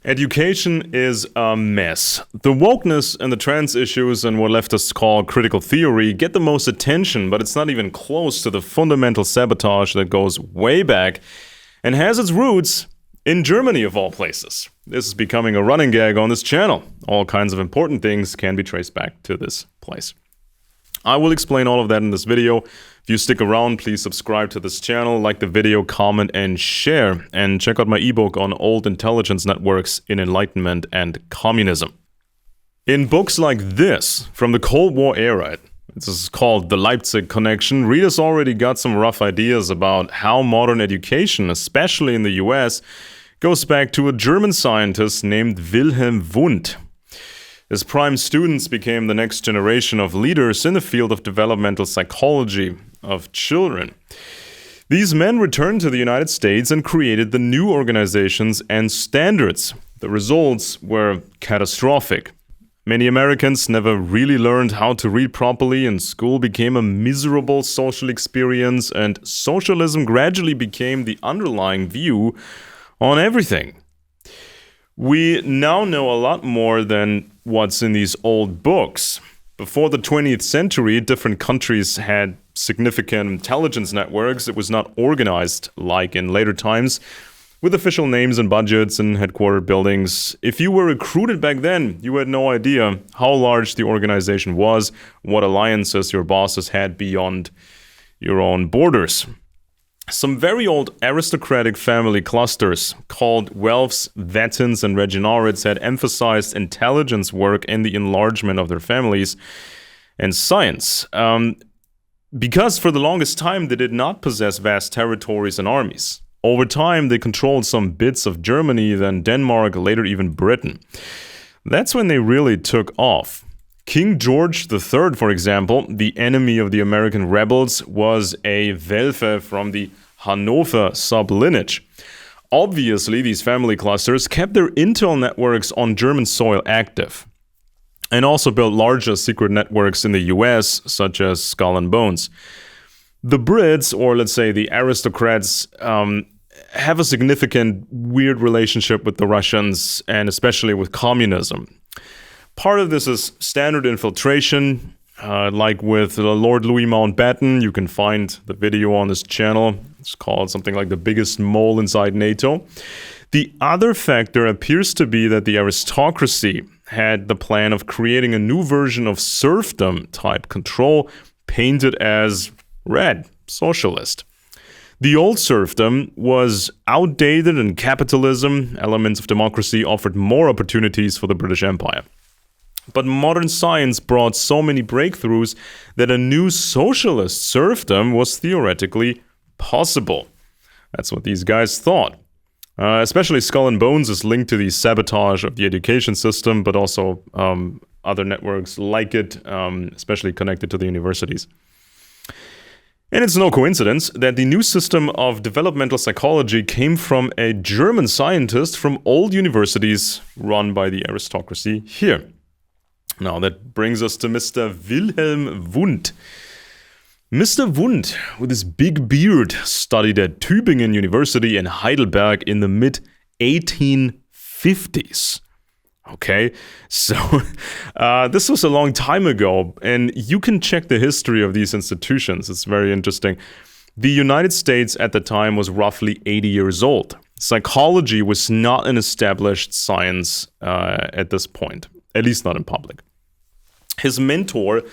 Education is a mess. The wokeness and the trans issues and what leftists call critical theory get the most attention, but it's not even close to the fundamental sabotage that goes way back and has its roots in Germany, of all places. This is becoming a running gag on this channel. All kinds of important things can be traced back to this place. I will explain all of that in this video. If you stick around, please subscribe to this channel, like the video, comment, and share. And check out my ebook on old intelligence networks in Enlightenment and Communism. In books like this, from the Cold War era, this is called The Leipzig Connection, readers already got some rough ideas about how modern education, especially in the US, goes back to a German scientist named Wilhelm Wundt. His prime students became the next generation of leaders in the field of developmental psychology of children. These men returned to the United States and created the new organizations and standards. The results were catastrophic. Many Americans never really learned how to read properly, and school became a miserable social experience, and socialism gradually became the underlying view on everything. We now know a lot more than what's in these old books. Before the 20th century, different countries had significant intelligence networks. It was not organized like in later times, with official names and budgets and headquarter buildings. If you were recruited back then, you had no idea how large the organization was, what alliances your bosses had beyond your own borders. Some very old aristocratic family clusters called Welfs, Wettins, and Reginarids had emphasized intelligence work and the enlargement of their families and science. Because for the longest time they did not possess vast territories and armies. Over time they controlled some bits of Germany, then Denmark, later even Britain. That's when they really took off. King George III, for example, the enemy of the American rebels, was a Welfe from the Hanover sublineage. Obviously, these family clusters kept their intel networks on German soil active, and also built larger secret networks in the US, such as Skull and Bones. The Brits, or let's say the aristocrats, have a significant weird relationship with the Russians, and especially with communism. Part of this is standard infiltration, like with Lord Louis Mountbatten. You can find the video on this channel. It's called something like The Biggest Mole Inside NATO. The other factor appears to be that the aristocracy had the plan of creating a new version of serfdom-type control, painted as red, socialist. The old serfdom was outdated, and capitalism, elements of democracy, offered more opportunities for the British Empire. But modern science brought so many breakthroughs that a new socialist serfdom was theoretically possible. That's what these guys thought. Especially Skull and Bones is linked to the sabotage of the education system, but also other networks like it, especially connected to the universities. And it's no coincidence that the new system of developmental psychology came from a German scientist from old universities run by the aristocracy here. Now that brings us to Mr. Wilhelm Wundt. Mr. Wundt, with his big beard, studied at Tübingen University in Heidelberg in the mid-1850s. Okay, so this was a long time ago, and you can check the history of these institutions. It's very interesting. The United States at the time was roughly 80 years old. Psychology was not an established science at this point, at least not in public. His mentor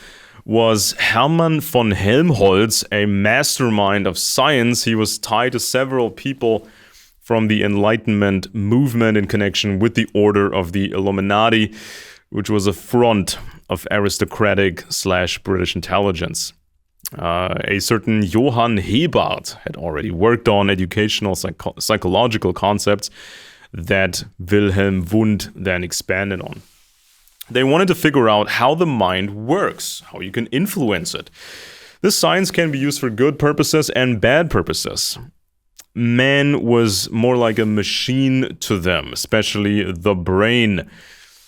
was Hermann von Helmholtz, a mastermind of science. He was tied to several people from the Enlightenment movement in connection with the Order of the Illuminati, which was a front of aristocratic/British intelligence. A certain Johann Hebert had already worked on educational psychological concepts that Wilhelm Wundt then expanded on. They wanted to figure out how the mind works, how you can influence it. This science can be used for good purposes and bad purposes. Man was more like a machine to them, especially the brain.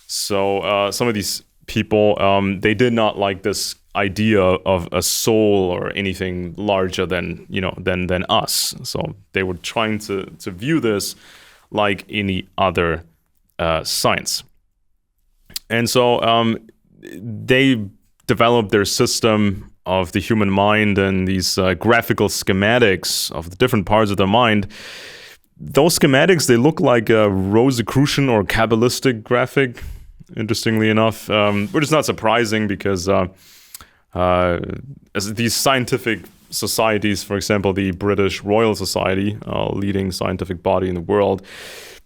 So some of these people, they did not like this idea of a soul or anything larger than us. So they were trying to view this like any other science. And so they developed their system of the human mind and these graphical schematics of the different parts of the mind. Those schematics, they look like a Rosicrucian or Kabbalistic graphic, interestingly enough, which is not surprising because as these scientific societies, for example, the British Royal Society, leading scientific body in the world,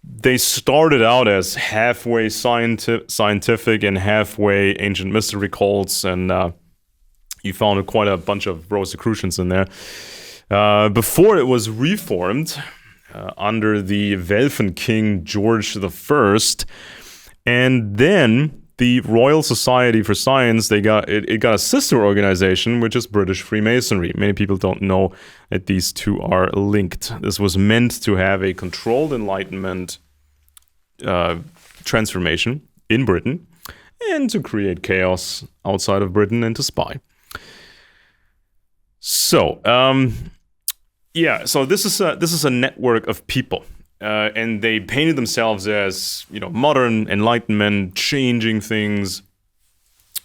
they started out as halfway scientific and halfway ancient mystery cults, and you found quite a bunch of Rosicrucians in there. Before it was reformed under the Welfen King George I, and then the Royal Society for Science, it got a sister organization, which is British Freemasonry. Many people don't know that these two are linked. This was meant to have a controlled Enlightenment transformation in Britain and to create chaos outside of Britain and to spy. So, so this is a network of people. And they painted themselves as, modern Enlightenment, changing things,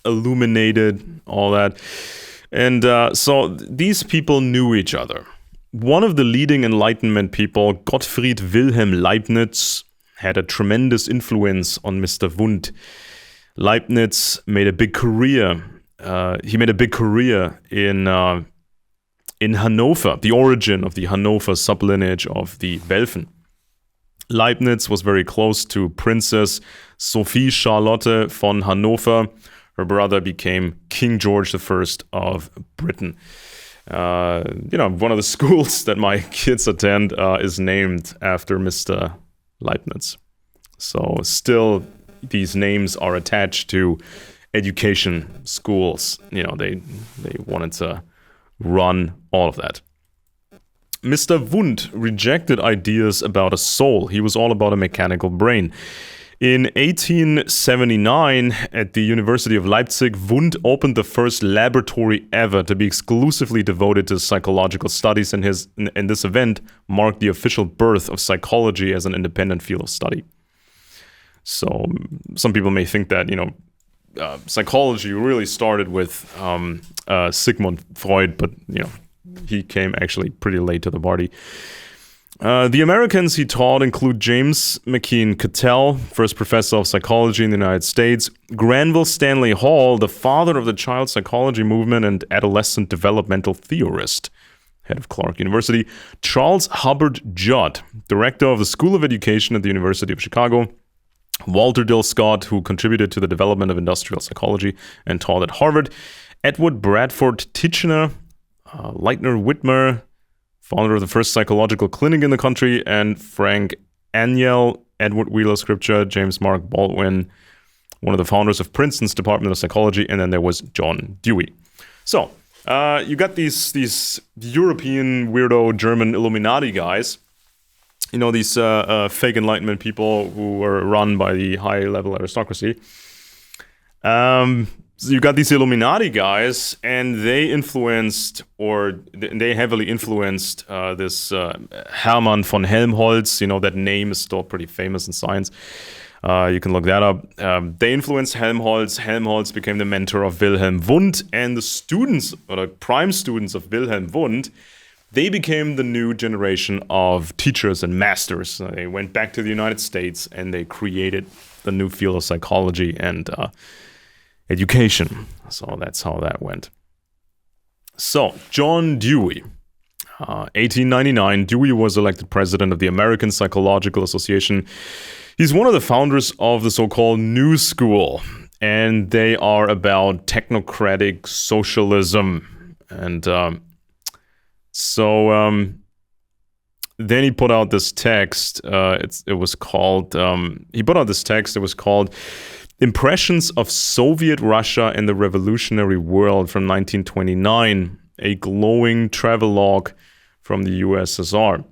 illuminated, all that. And so these people knew each other. One of the leading Enlightenment people, Gottfried Wilhelm Leibniz, had a tremendous influence on Mr. Wundt. Leibniz made a big career. He made a big career in Hanover, the origin of the Hanover sublineage of the Welfen. Leibniz was very close to Princess Sophie Charlotte von Hanover. Her brother became King George I of Britain. One of the schools that my kids attend is named after Mr. Leibniz. So still, these names are attached to education schools. They wanted to run all of that. Mr. Wundt rejected ideas about a soul. He was all about a mechanical brain. In 1879, at the University of Leipzig, Wundt opened the first laboratory ever to be exclusively devoted to psychological studies, and this event marked the official birth of psychology as an independent field of study. So some people may think that, psychology really started with Sigmund Freud, but, he came actually pretty late to the party. The Americans he taught include James McKean Cattell, first professor of psychology in the United States, Granville Stanley Hall, the father of the child psychology movement and adolescent developmental theorist, head of Clark University, Charles Hubbard Judd, director of the School of Education at the University of Chicago, Walter Dill Scott, who contributed to the development of industrial psychology and taught at Harvard, Edward Bradford Titchener, Leitner Whitmer, founder of the first psychological clinic in the country, and Frank Aniel, Edward Wheeler Scripture, James Mark Baldwin, one of the founders of Princeton's Department of Psychology, and then there was John Dewey. So, you got these European weirdo German Illuminati guys, these fake Enlightenment people who were run by the high-level aristocracy. So you got these Illuminati guys, and they heavily influenced this Hermann von Helmholtz. That name is still pretty famous in science. You can look that up. They influenced Helmholtz. Helmholtz became the mentor of Wilhelm Wundt, and the students, or the prime students of Wilhelm Wundt, they became the new generation of teachers and masters. They went back to the United States, and they created the new field of psychology and education. So that's how that went. So, John Dewey. 1899, Dewey was elected president of the American Psychological Association. He's one of the founders of the so-called New School, and they are about technocratic socialism. And then he put out this text. It was called Impressions of Soviet Russia and the Revolutionary World from 1929, a glowing travelogue from the USSR.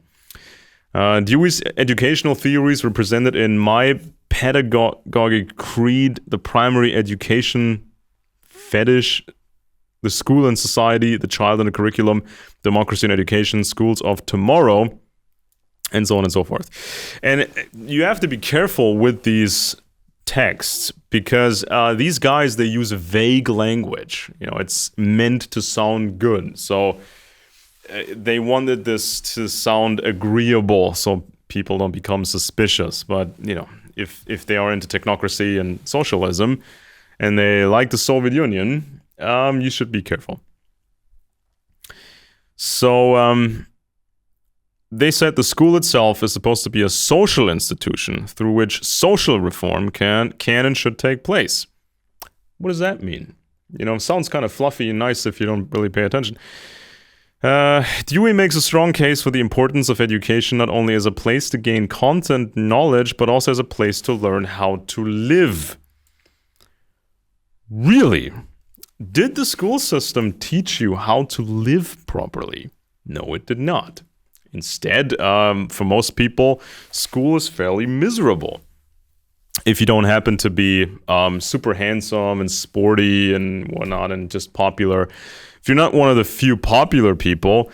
Dewey's educational theories were presented in My Pedagogic Creed, The Primary Education Fetish, The School and Society, The Child and the Curriculum, Democracy and Education, Schools of Tomorrow. and so on and so forth. And you have to be careful with these texts because these guys, they use a vague language. It's meant to sound good. So they wanted this to sound agreeable so people don't become suspicious. But, if they are into technocracy and socialism and they like the Soviet Union, you should be careful. So they said the school itself is supposed to be a social institution through which social reform can and should take place. What does that mean? It sounds kind of fluffy and nice if you don't really pay attention. Dewey makes a strong case for the importance of education not only as a place to gain content knowledge, but also as a place to learn how to live. Really? Did the school system teach you how to live properly? No, it did not. Instead, for most people, school is fairly miserable. If you don't happen to be super handsome and sporty and whatnot and just popular, if you're not one of the few popular people,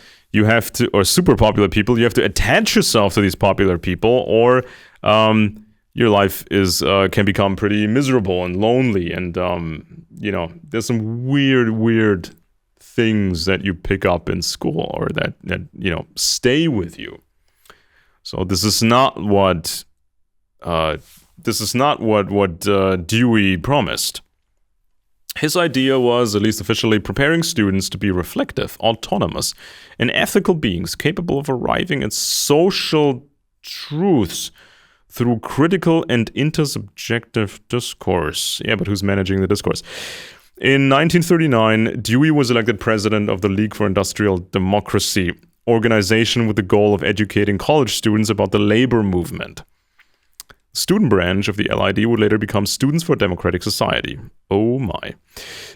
or super popular people, you have to attach yourself to these popular people, or your life can become pretty miserable and lonely. And there's some weird things that you pick up in school or that stay with you. So this is not what Dewey promised. His idea was, at least officially, preparing students to be reflective, autonomous, and ethical beings capable of arriving at social truths through critical and intersubjective discourse. Yeah, but who's managing the discourse? In 1939, Dewey was elected president of the League for Industrial Democracy, organization with the goal of educating college students about the labor movement. Student branch of the LID would later become Students for a Democratic Society. Oh my.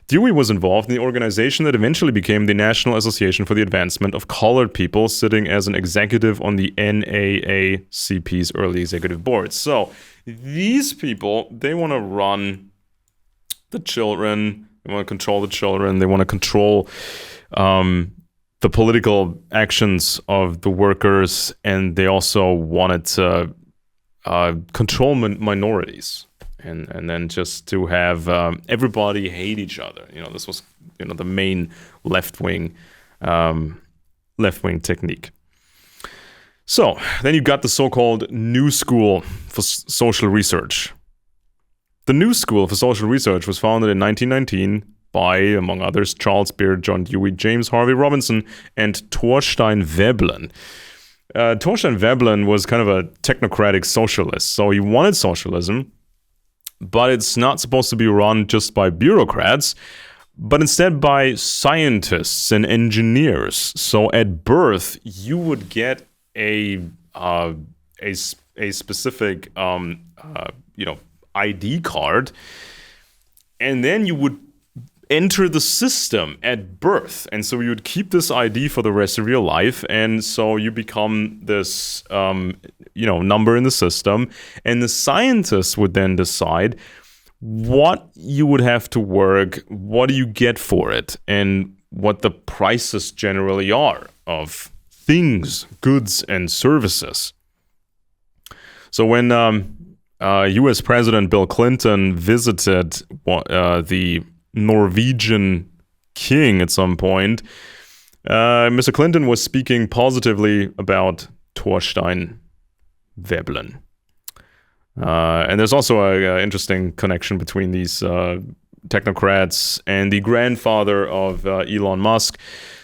Dewey was involved in the organization that eventually became the National Association for the Advancement of Colored People, sitting as an executive on the NAACP's early executive board. So these people, they want to run the children, they want to control the children, they want to control the political actions of the workers, and they also wanted to control minorities, and then just to have everybody hate each other. This was the main left-wing technique. So then you got the so-called New School for Social Research. The New School for Social Research was founded in 1919 by, among others, Charles Beard, John Dewey, James Harvey Robinson, and Thorstein Veblen. Thorstein Veblen was kind of a technocratic socialist, so he wanted socialism, but it's not supposed to be run just by bureaucrats, but instead by scientists and engineers. So at birth, you would get a specific ID card, and then you would enter the system at birth, and so you would keep this ID for the rest of your life, and so you become this number in the system, and the scientists would then decide what you would have to work, what do you get for it, and what the prices generally are of things, goods, and services. So when U.S. President Bill Clinton visited the Norwegian king at some point, Mr. Clinton was speaking positively about Thorstein Veblen. And there's also an interesting connection between these technocrats and the grandfather of Elon Musk.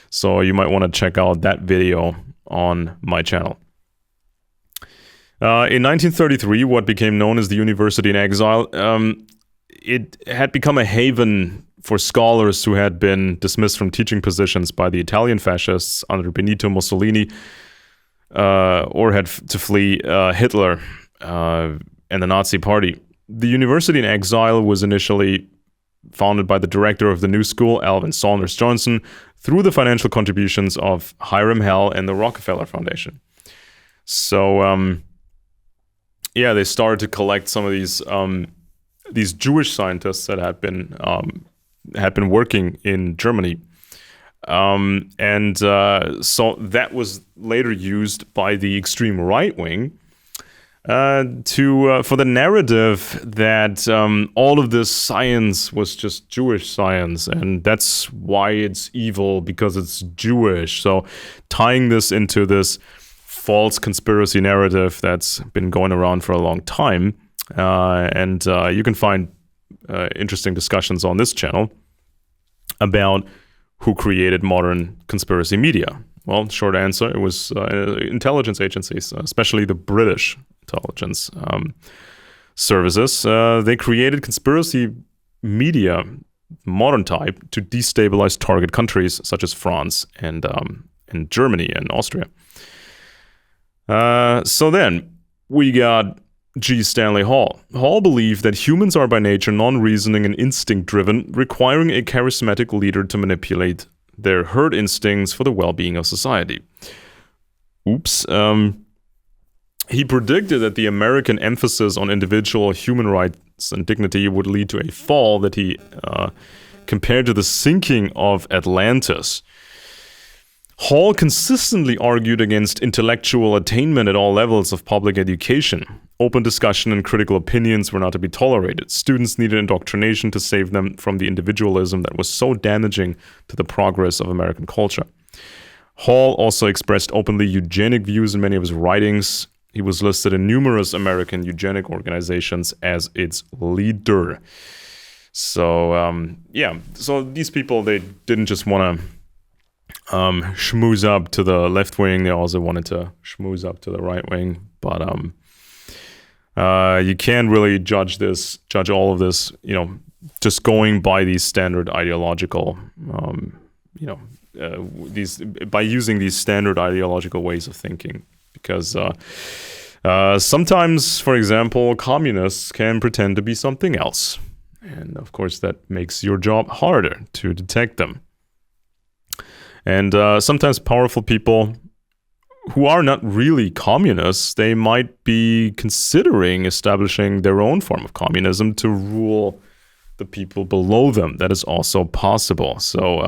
So you might want to check out that video on my channel. In 1933, what became known as the University in Exile, it had become a haven for scholars who had been dismissed from teaching positions by the Italian fascists under Benito Mussolini, or had to flee Hitler and the Nazi Party. The University in Exile was initially founded by the director of the New School, Alvin Saunders Johnson, through the financial contributions of Hiram Hell and the Rockefeller Foundation. So, they started to collect some of these Jewish scientists that had been working in Germany So that was later used by the extreme right wing for the narrative that all of this science was just Jewish science, and that's why it's evil, because it's Jewish. So tying this into this false conspiracy narrative that's been going around for a long time, and you can find interesting discussions on this channel about who created modern conspiracy media. Well, short answer, it was intelligence agencies, especially the British intelligence services. They created conspiracy media, modern type, to destabilize target countries such as France and Germany and Austria. So then we got G. Stanley Hall. Hall believed that humans are by nature non-reasoning and instinct-driven, requiring a charismatic leader to manipulate their herd instincts for the well-being of society. Oops. He predicted that the American emphasis on individual human rights and dignity would lead to a fall that he compared to the sinking of Atlantis. Hall consistently argued against intellectual attainment at all levels of public education. Open discussion and critical opinions were not to be tolerated. Students needed indoctrination to save them from the individualism that was so damaging to the progress of American culture. Hall also expressed openly eugenic views in many of his writings. He was listed in numerous American eugenic organizations as its leader. So, so these people, they didn't just want to schmooze up to the left wing, they also wanted to schmooze up to the right wing. But you can't really judge all of this, just going by these standard ideological, by using these standard ideological ways of thinking. Because sometimes, for example, communists can pretend to be something else. And of course, that makes your job harder to detect them. And sometimes powerful people who are not really communists, they might be considering establishing their own form of communism to rule the people below them. That is also possible. So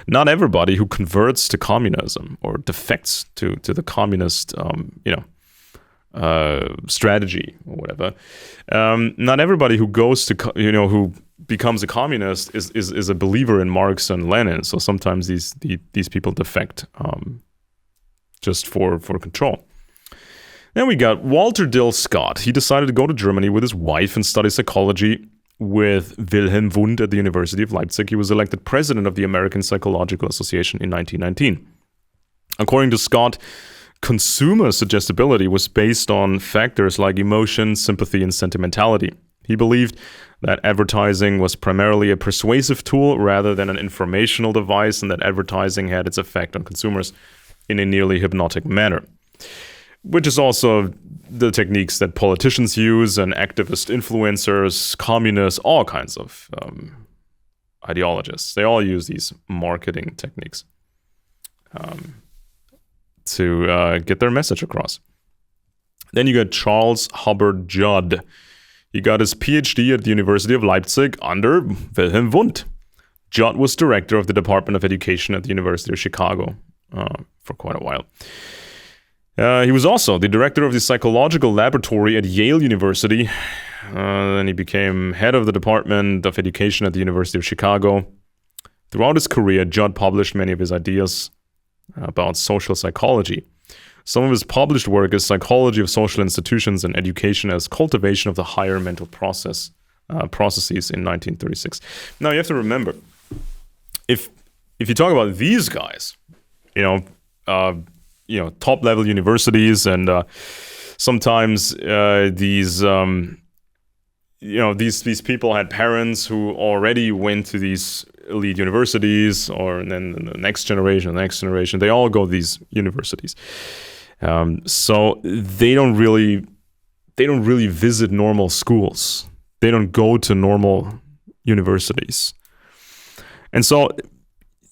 not everybody who converts to communism or defects to the communist, strategy or whatever, not everybody who goes to, who becomes a communist is a believer in Marx and Lenin. So sometimes these people defect just for control. Then we got Walter Dill Scott. He decided to go to Germany with his wife and study psychology with Wilhelm Wundt at the University of Leipzig. He was elected president of the American Psychological Association in 1919. According to Scott, consumer suggestibility was based on factors like emotion, sympathy, and sentimentality. He believed that advertising was primarily a persuasive tool rather than an informational device, and that advertising had its effect on consumers in a nearly hypnotic manner, which is also the techniques that politicians use and activist influencers, communists, all kinds of ideologists. They all use these marketing techniques to get their message across. Then you got Charles Hubbard Judd. He got his PhD at the University of Leipzig under Wilhelm Wundt. Judd was director of the Department of Education at the University of Chicago for quite a while. He was also the director of the psychological laboratory at Yale University. Then he became head of the Department of Education at the University of Chicago. Throughout his career, Judd published many of his ideas about social psychology. Some of his published work is Psychology of Social Institutions and Education as Cultivation of the Higher Mental Processes in 1936. Now you have to remember, if you talk about these guys, top level universities, and sometimes these people had parents who already went to these elite universities, or then the next generation, they all go to these universities. So they don't really visit normal schools. They don't go to normal universities. And so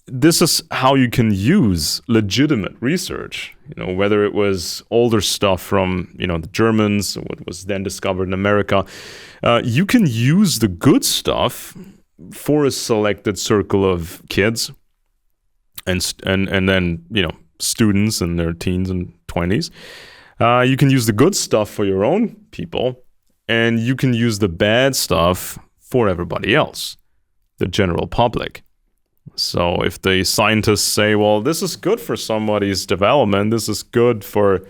this is how you can use legitimate research, whether it was older stuff from, the Germans, what was then discovered in America. You can use the good stuff for a selected circle of kids, and then students in their teens and 20s. You can use the good stuff for your own people, and you can use the bad stuff for everybody else, the general public. So if the scientists say, well, this is good for somebody's development, this is good for,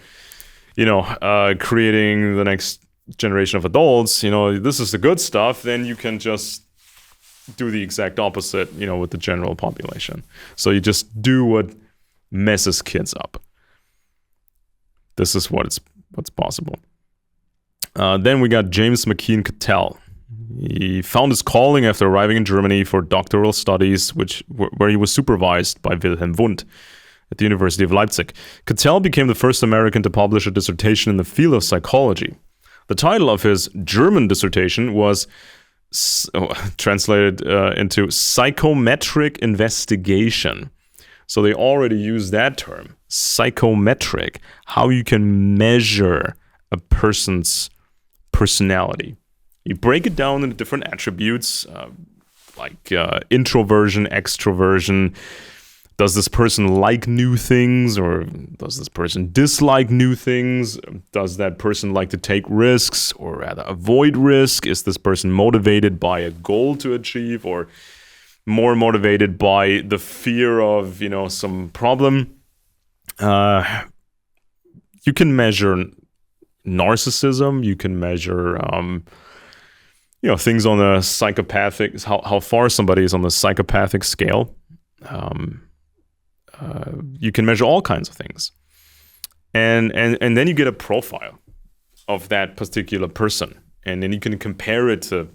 creating the next generation of adults, this is the good stuff, then you can just do the exact opposite, with the general population. So you just do what messes kids up. This is what's possible. Then we got James McKean Cattell. He found his calling after arriving in Germany for doctoral studies, where he was supervised by Wilhelm Wundt at the University of Leipzig. Cattell became the first American to publish a dissertation in the field of psychology. The title of his German dissertation was translated into psychometric investigation. So they already use that term, psychometric, how you can measure a person's personality. You break it down into different attributes, like introversion, extroversion. Does this person like new things, or does this person dislike new things? Does that person like to take risks or rather avoid risk? Is this person motivated by a goal to achieve, or more motivated by the fear of, some problem? You can measure narcissism. You can measure, things on the psychopathic, how far somebody is on the psychopathic scale. You can measure all kinds of things. And then you get a profile of that particular person. And then you can compare it to,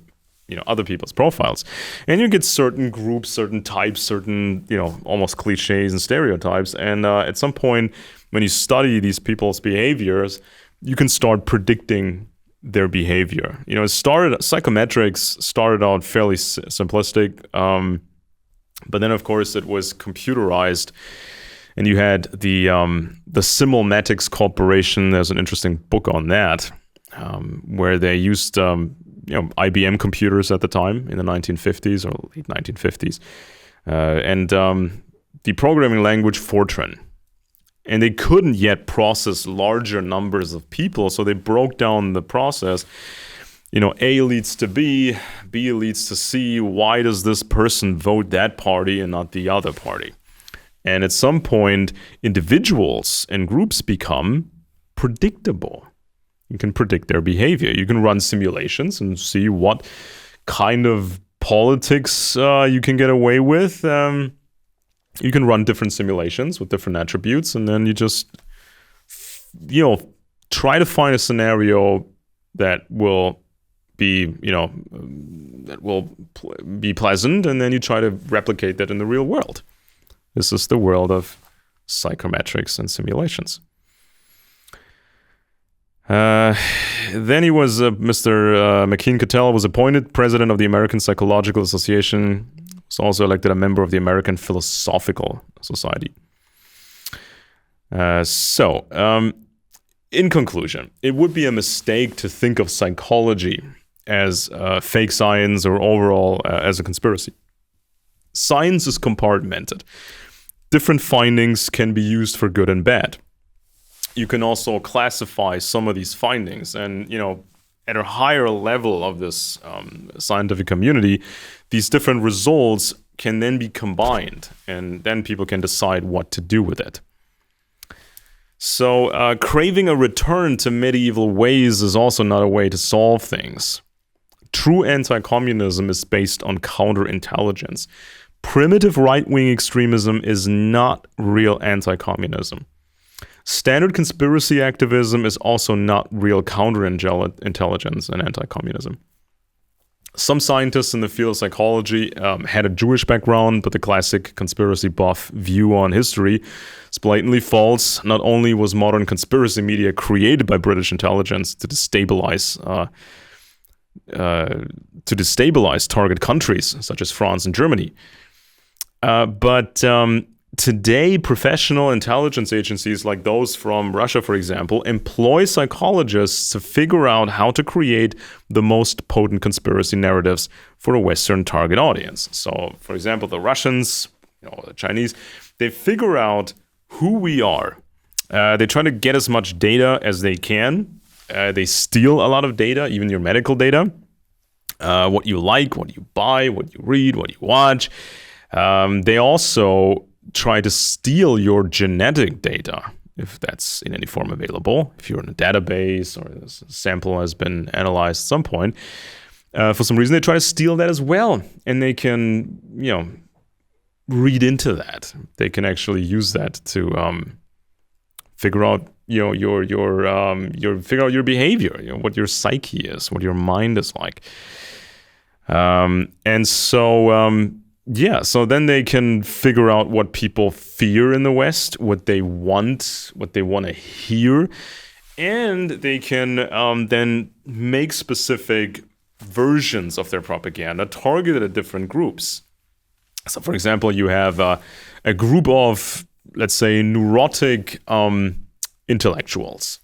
other people's profiles. And you get certain groups, certain types, certain, almost cliches and stereotypes. And at some point, when you study these people's behaviors, you can start predicting their behavior. Psychometrics started out fairly simplistic, but then of course it was computerized, and you had the Simulmatics Corporation. There's an interesting book on that, where they used IBM computers at the time in the 1950s or late 1950s, and the programming language Fortran. And they couldn't yet process larger numbers of people, so they broke down the process. A leads to B, B leads to C. Why does this person vote that party and not the other party? And at some point, individuals and groups become predictable. You can predict their behavior. You can run simulations and see what kind of politics you can get away with. You can run different simulations with different attributes, and then you just, try to find a scenario that will be, be pleasant, and then you try to replicate that in the real world. This is the world of psychometrics and simulations. Then he was, Mr. McKean Cattell was appointed president of the American Psychological Association. Was also elected a member of the American Philosophical Society. In conclusion, it would be a mistake to think of psychology as fake science or overall as a conspiracy. Science is compartmented. Different findings can be used for good and bad. You can also classify some of these findings, and at a higher level of this scientific community, these different results can then be combined, and then people can decide what to do with it. So craving a return to medieval ways is also not a way to solve things. True anti-communism is based on counterintelligence. Primitive right-wing extremism is not real anti-communism. Standard conspiracy activism is also not real counterintelligence and anti-communism. Some scientists in the field of psychology had a Jewish background, but the classic conspiracy buff view on history is blatantly false. Not only was modern conspiracy media created by British intelligence to destabilize target countries such as France and Germany, but today, professional intelligence agencies like those from Russia, for example, employ psychologists to figure out how to create the most potent conspiracy narratives for a Western target audience. So, for example, the Russians the Chinese, they figure out who we are. They try to get as much data as they can. They steal a lot of data, even your medical data. What you like, what you buy, what you read, what you watch. They also try to steal your genetic data, if that's in any form available. If you're in a database or a sample has been analyzed at some point, for some reason they try to steal that as well, and they can, read into that. They can actually use that to figure out, your figure out your behavior, what your psyche is, what your mind is like. So then they can figure out what people fear in the West, what they want to hear, and they can then make specific versions of their propaganda targeted at different groups. So, for example, you have a group of, let's say, neurotic intellectuals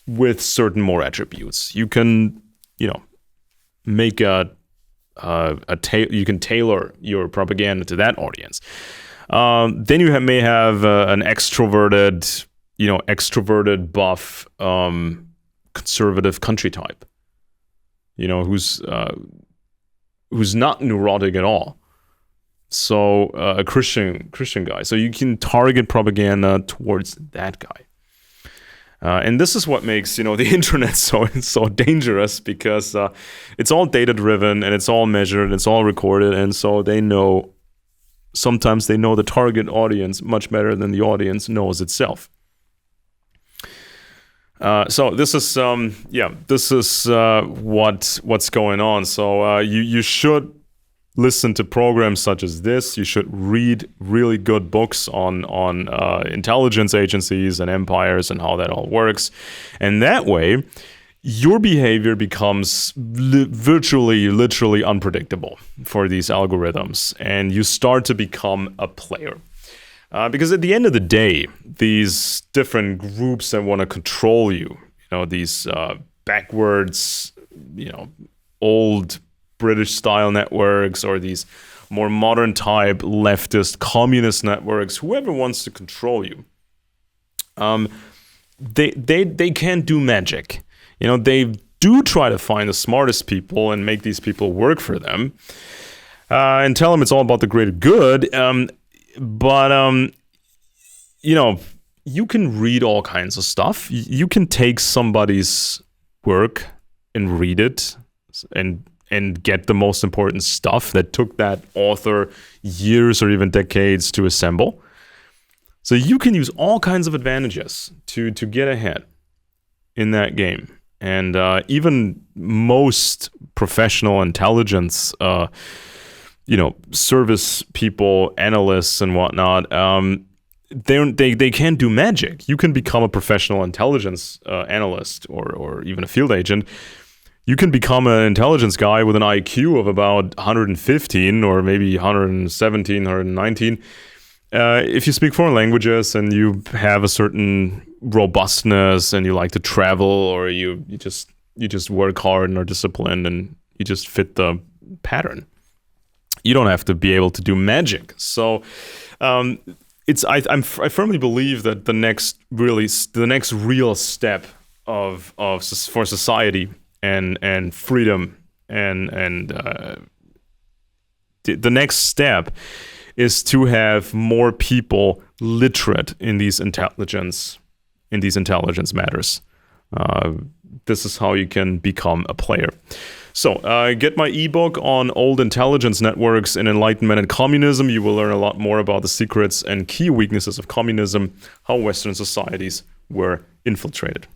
with certain more attributes. You can, make you can tailor your propaganda to that audience. Then you may have an extroverted buff, conservative country type. Who's not neurotic at all. So a Christian guy. So you can target propaganda towards that guy. And this is what makes, the internet so dangerous, because it's all data-driven and it's all measured and it's all recorded. And so sometimes they know the target audience much better than the audience knows itself. So this is what's going on. So you should listen to programs such as this. You should read really good books on intelligence agencies and empires and how that all works. And that way, your behavior becomes literally unpredictable for these algorithms. And you start to become a player. Because at the end of the day, these different groups that want to control you, these backwards, old British-style networks, or these more modern-type leftist communist networks, whoever wants to control you, they can't do magic. They do try to find the smartest people and make these people work for them, and tell them it's all about the greater good. But you can read all kinds of stuff. You can take somebody's work and read it and get the most important stuff that took that author years or even decades to assemble. So you can use all kinds of advantages to get ahead in that game. And even most professional intelligence, service people, analysts and whatnot, they can't do magic. You can become a professional intelligence analyst or even a field agent. You can become an intelligence guy with an IQ of about 115 or maybe 117, 119. If you speak foreign languages and you have a certain robustness and you like to travel, or you just work hard and are disciplined and you just fit the pattern. You don't have to be able to do magic. So I firmly believe that the next real step for society and freedom and the next step is to have more people literate in these intelligence matters. This is how you can become a player. So get my ebook on old intelligence networks in Enlightenment and Communism. You will learn a lot more about the secrets and key weaknesses of communism, how Western societies were infiltrated.